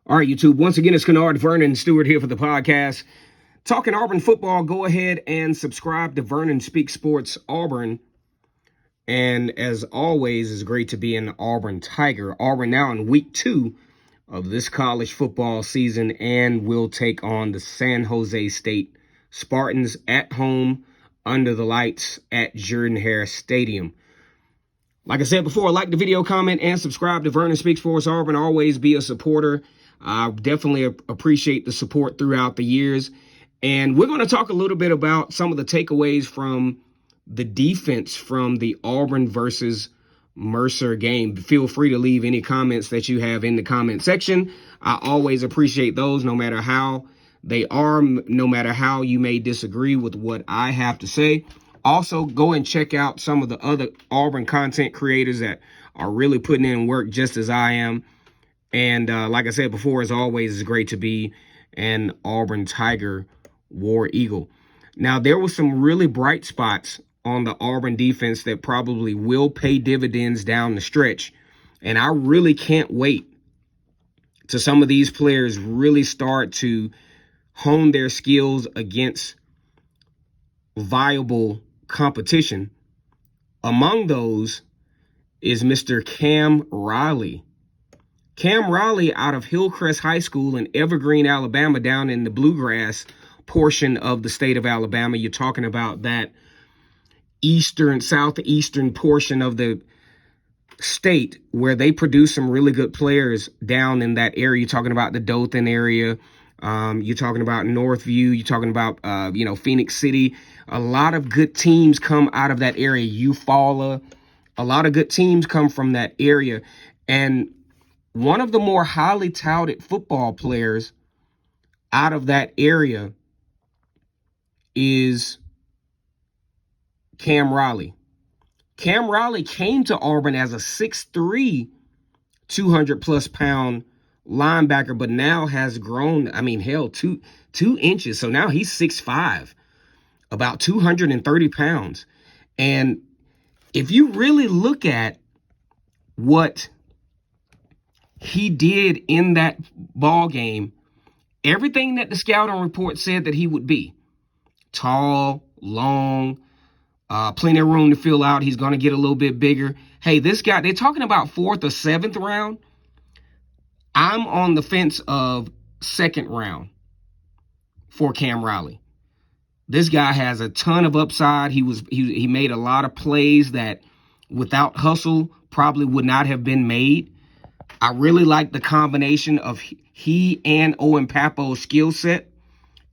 All right, YouTube. Once again, it's Kennard Vernon Stewart here for the podcast. Talking Auburn football, go ahead and subscribe to Vernon Speak Sports Auburn. And as always, it's great to be an Auburn Tiger. Auburn now in week 2 of this college football season and will take on the San Jose State Spartans at home under the lights at Jordan-Hare Stadium. Like I said before, like the video, comment, and subscribe to Vernon Speak Sports Auburn. Always be a supporter. I definitely appreciate the support throughout the years. And we're going to talk a little bit about some of the takeaways from the defense from the Auburn versus Mercer game. Feel free to leave any comments that you have in the comment section. I always appreciate those, no matter how they are, no matter how you may disagree with what I have to say. Also, go and check out some of the other Auburn content creators that are really putting in work just as I am. And like I said before, as always, it's great to be an Auburn Tiger War Eagle. Now, there were some really bright spots on the Auburn defense that probably will pay dividends down the stretch. And I really can't wait till some of these players really start to hone their skills against viable competition. Among those is Mr. Cam Riley. Cam Riley out of Hillcrest High School in Evergreen, Alabama, down in the bluegrass portion of the state of Alabama. You're talking about that southeastern portion of the state where they produce some really good players down in that area. You're talking about the Dothan area. You're talking about Northview. You're talking about, Phoenix City. A lot of good teams come out of that area. Eufaula. A lot of good teams come from that area. And one of the more highly touted football players out of that area is Cam Riley. Cam Riley came to Auburn as a 6'3", 200-plus pound linebacker, but now has grown, two inches. So now he's 6'5", about 230 pounds. And if you really look at what he did in that ball game, everything that the scouting report said that he would be: tall, long, plenty of room to fill out. He's going to get a little bit bigger. Hey, this guy, they're talking about 4th or 7th round. I'm on the fence of 2nd round for Cam Riley. This guy has a ton of upside. He made a lot of plays that without hustle probably would not have been made. I really like the combination of he and Owen Papo's skill set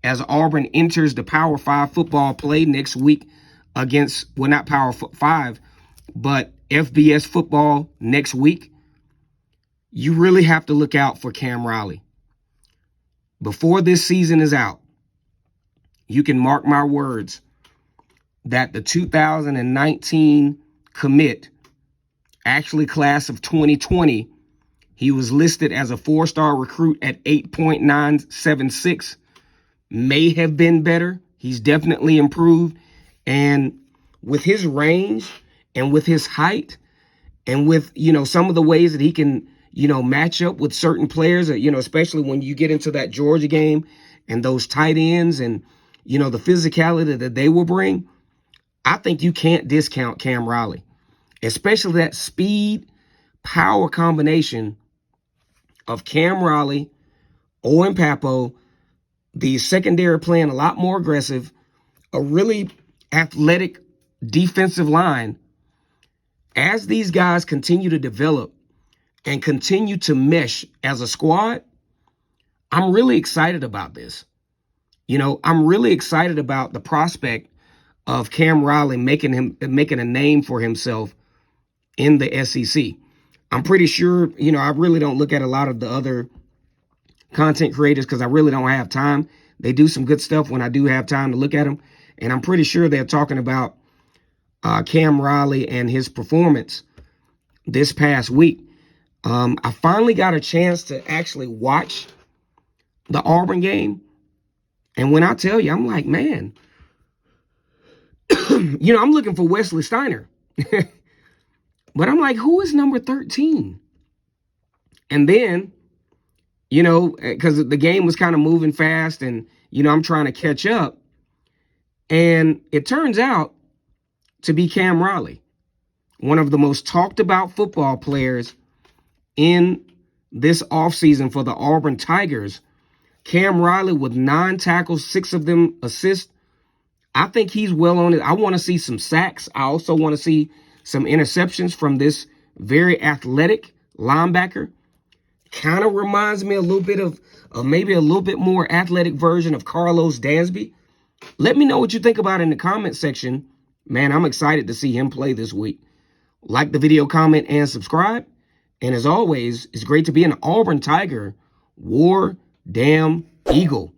as Auburn enters the Power 5 football play next week against, well, not Power 5, but FBS football next week. You really have to look out for Cam Riley. Before this season is out, you can mark my words that the 2019 commit, actually class of 2020, he was listed as a 4-star recruit at 8.976. May have been better. He's definitely improved. And with his range and with his height and with, some of the ways that he can, match up with certain players, especially when you get into that Georgia game and those tight ends and, the physicality that they will bring, I think you can't discount Cam Riley, especially that speed power combination of Cam Riley, Owen Papo, the secondary playing a lot more aggressive, a really athletic defensive line. As these guys continue to develop and continue to mesh as a squad, I'm really excited about this. I'm really excited about the prospect of Cam Riley making a name for himself in the SEC. I'm pretty sure, I really don't look at a lot of the other content creators because I really don't have time. They do some good stuff when I do have time to look at them. And I'm pretty sure they're talking about Cam Riley and his performance this past week. I finally got a chance to actually watch the Auburn game. And when I tell you, I'm like, man, I'm looking for Wesley Steiner. But I'm like, who is number 13? And then you know, because the game was kind of moving fast and, you know, I'm trying to catch up. And it turns out to be Cam Riley, one of the most talked about football players in this offseason for the Auburn Tigers. Cam Riley with 9 tackles, 6 of them assists. I think he's well on it. I want to see some sacks. I also want to see some interceptions from this very athletic linebacker. Kind of reminds me a little bit of maybe a little bit more athletic version of Carlos Dansby. Let me know what you think about it in the comment section. Man, I'm excited to see him play this week. Like the video, comment, and subscribe. And as always, it's great to be an Auburn Tiger. War damn Eagle.